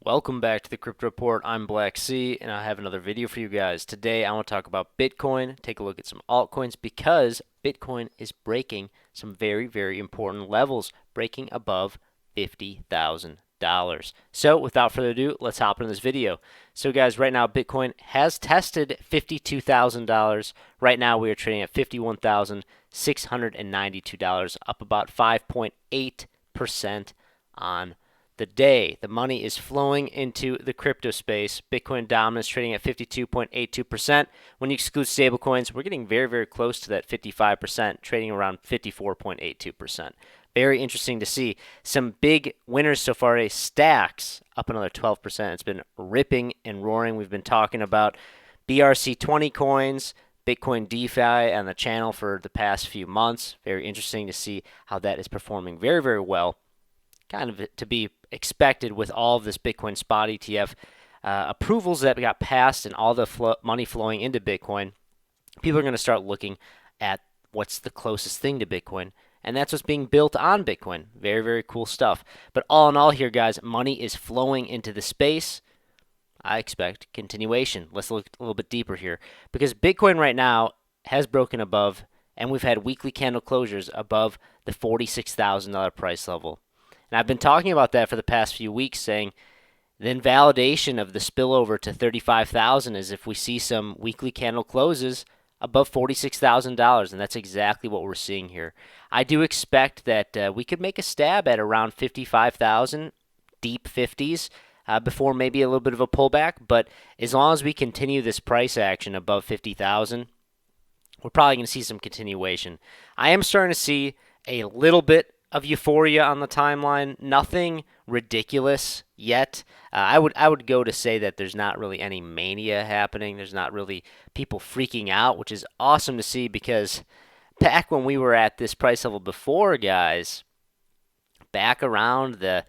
Welcome back to the Crypto Report. I'm Blacksea, and I have another video for you guys. Today, I want to talk about Bitcoin, take a look at some altcoins, because Bitcoin is breaking some very, very important levels, breaking above $50,000. So, without further ado, let's hop into this video. So, guys, right now, Bitcoin has tested $52,000. Right now, we are trading at $51,692, up about 5.8% on the day. The money is flowing into the crypto space. Bitcoin dominance trading at 52.82%. When you exclude stablecoins, we're getting very, very close to that 55%, trading around 54.82%. Very interesting to see. Some big winners so far. Stacks up another 12%. It's been ripping and roaring. We've been talking about BRC20 coins, Bitcoin DeFi on the channel for the past few months. Very interesting to see how that is performing very, very well. Kind of to be expected with all of this Bitcoin spot ETF approvals that got passed and all the money flowing into Bitcoin. People are going to start looking at what's the closest thing to Bitcoin, and that's what's being built on Bitcoin. Very, very cool stuff. But all in all here, guys, money is flowing into the space. I expect continuation. Let's look a little bit deeper here, because Bitcoin right now has broken above, and we've had weekly candle closures above the $46,000 price level. And I've been talking about that for the past few weeks, saying the invalidation of the spillover to 35,000 is if we see some weekly candle closes above $46,000, and that's exactly what we're seeing here. I do expect that we could make a stab at around 55,000, deep 50s, before maybe a little bit of a pullback. But as long as we continue this price action above 50,000, we're probably going to see some continuation. I am starting to see a little bit of euphoria on the timeline. Nothing ridiculous yet. I would go to say that there's not really any mania happening. There's not really people freaking out, which is awesome to see, because back when we were at this price level before, guys, back around the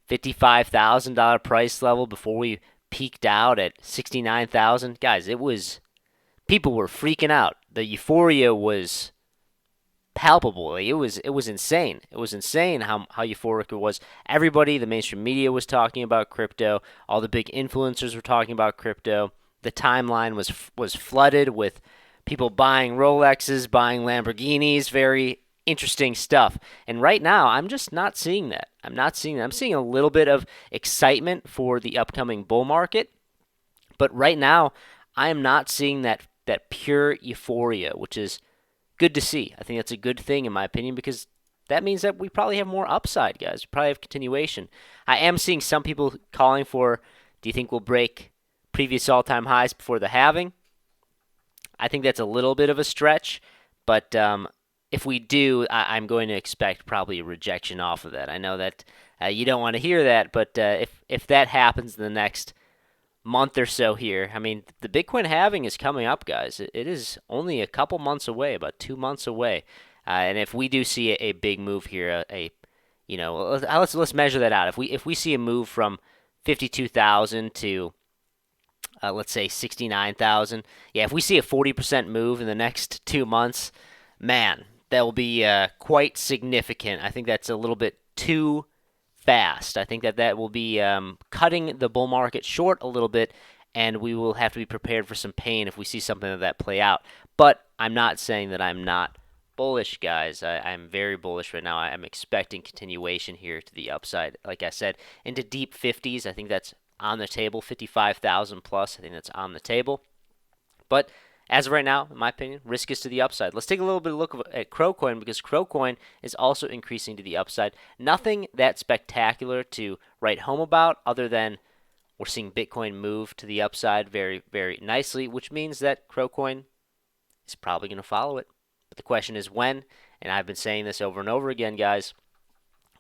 $55,000 price level before we peaked out at 69,000, guys, people were freaking out. The euphoria was palpable. It was insane. It was insane how euphoric it was. Everybody, the mainstream media was talking about crypto. All the big influencers were talking about crypto. The timeline was flooded with people buying Rolexes, buying Lamborghinis. Very interesting stuff. And right now, I'm just not seeing that. I'm seeing a little bit of excitement for the upcoming bull market, but right now, I am not seeing that pure euphoria, which is good to see. I think that's a good thing in my opinion, because that means that we probably have more upside, guys. We probably have continuation. I am seeing some people calling for, do you think we'll break previous all-time highs before the halving? I think that's a little bit of a stretch, but if we do, I'm going to expect probably a rejection off of that. I know that you don't want to hear that, but if that happens in the next month or so here. I mean, the Bitcoin halving is coming up, guys. It is only a couple months away, about 2 months away. And if we do see a big move here, let's measure that out. If we see a move from 52,000 to let's say 69,000, yeah, if we see a 40% move in the next 2 months, man, that will be quite significant. I think that's a little bit too fast. I think that will be cutting the bull market short a little bit, and we will have to be prepared for some pain if we see something of that play out. But I'm not saying that I'm not bullish, guys. I'm very bullish right now. I'm expecting continuation here to the upside. Like I said, into deep 50s. I think that's on the table. 55,000 plus. I think that's on the table. But as of right now, in my opinion, risk is to the upside. Let's take a little bit of a look at Crocoin, because Crocoin is also increasing to the upside. Nothing that spectacular to write home about, other than we're seeing Bitcoin move to the upside very, very nicely, which means that Crocoin is probably going to follow it. But the question is when, and I've been saying this over and over again, guys.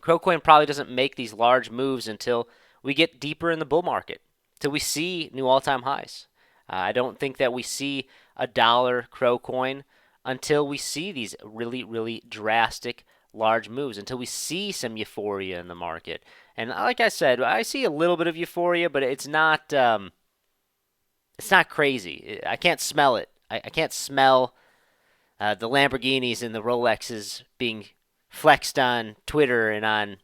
Crocoin probably doesn't make these large moves until we get deeper in the bull market, till we see new all-time highs. I don't think that we see a dollar Crocoin until we see these really, really drastic large moves, until we see some euphoria in the market. And like I said, I see a little bit of euphoria, but it's not crazy. I can't smell it. I can't smell the Lamborghinis and the Rolexes being flexed on Twitter and on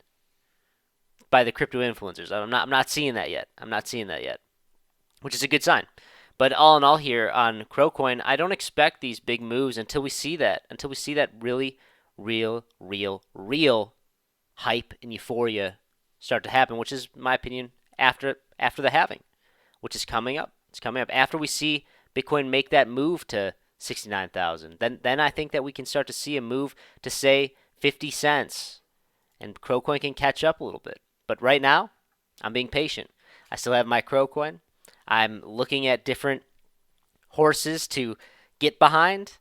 by the crypto influencers. I'm not seeing that yet. I'm not seeing that yet, which is a good sign. But all in all here on Crocoin, I don't expect these big moves until we see that. Until we see that really real hype and euphoria start to happen, which is, in my opinion, after the halving, which is coming up. It's coming up after we see Bitcoin make that move to 69,000. Then I think that we can start to see a move to say 50 cents, and Crocoin can catch up a little bit. But right now, I'm being patient. I still have my Crocoin. I'm looking at different horses to get behind.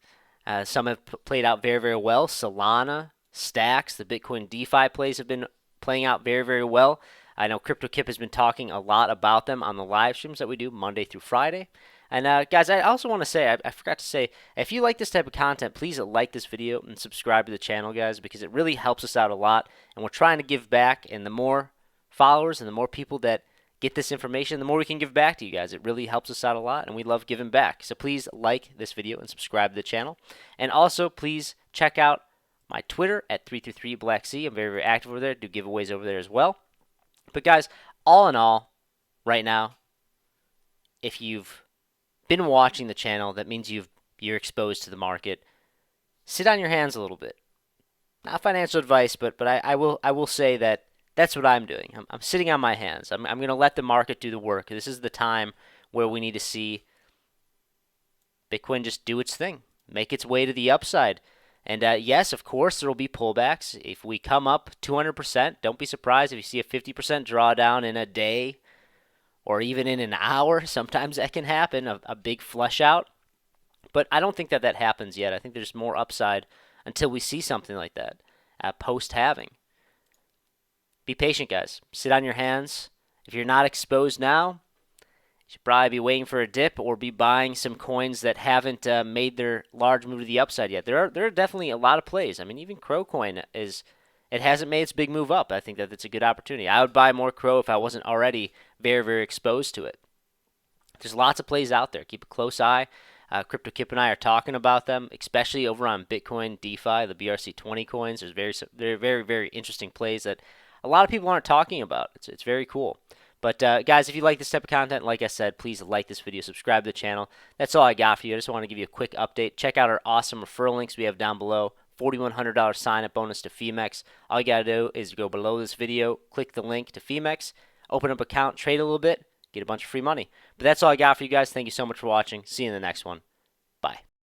Some have played out very well. Solana, Stacks, the Bitcoin DeFi plays have been playing out very well. I know CryptoKip has been talking a lot about them on the live streams that we do Monday through Friday. And guys, I also want to say, I forgot to say, if you like this type of content, please like this video and subscribe to the channel, guys, because it really helps us out a lot. And we're trying to give back, and the more followers and the more people that get this information, the more we can give back to you guys. It really helps us out a lot, and we love giving back. So please like this video and subscribe to the channel. And also, please check out my Twitter at 333Blacksea. I'm very active over there. Do giveaways over there as well. But guys, all in all, right now, if you've been watching the channel, that means you're exposed to the market. Sit on your hands a little bit. Not financial advice, but I will say that that's what I'm doing. I'm sitting on my hands. I'm going to let the market do the work. This is the time where we need to see Bitcoin just do its thing, make its way to the upside. And yes, of course, there will be pullbacks. If we come up 200%, don't be surprised if you see a 50% drawdown in a day or even in an hour. Sometimes that can happen, a big flush out. But I don't think that happens yet. I think there's more upside until we see something like that post-halving. Be patient, guys. Sit on your hands. If you're not exposed now, you should probably be waiting for a dip or be buying some coins that haven't made their large move to the upside yet. There are definitely a lot of plays. I mean, even Crocoin it hasn't made its big move up. I think that it's a good opportunity. I would buy more Crow if I wasn't already very exposed to it. There's lots of plays out there. Keep a close eye. CryptoKip and I are talking about them, especially over on Bitcoin, DeFi, the BRC20 coins. There's very interesting plays that a lot of people aren't talking about. It's very cool. But guys, if you like this type of content, like I said, please like this video, subscribe to the channel. That's all I got for you. I just want to give you a quick update. Check out our awesome referral links we have down below. $4,100 sign-up bonus to Femex. All you got to do is go below this video, click the link to Femex, open up an account, trade a little bit, get a bunch of free money. But that's all I got for you guys. Thank you so much for watching. See you in the next one.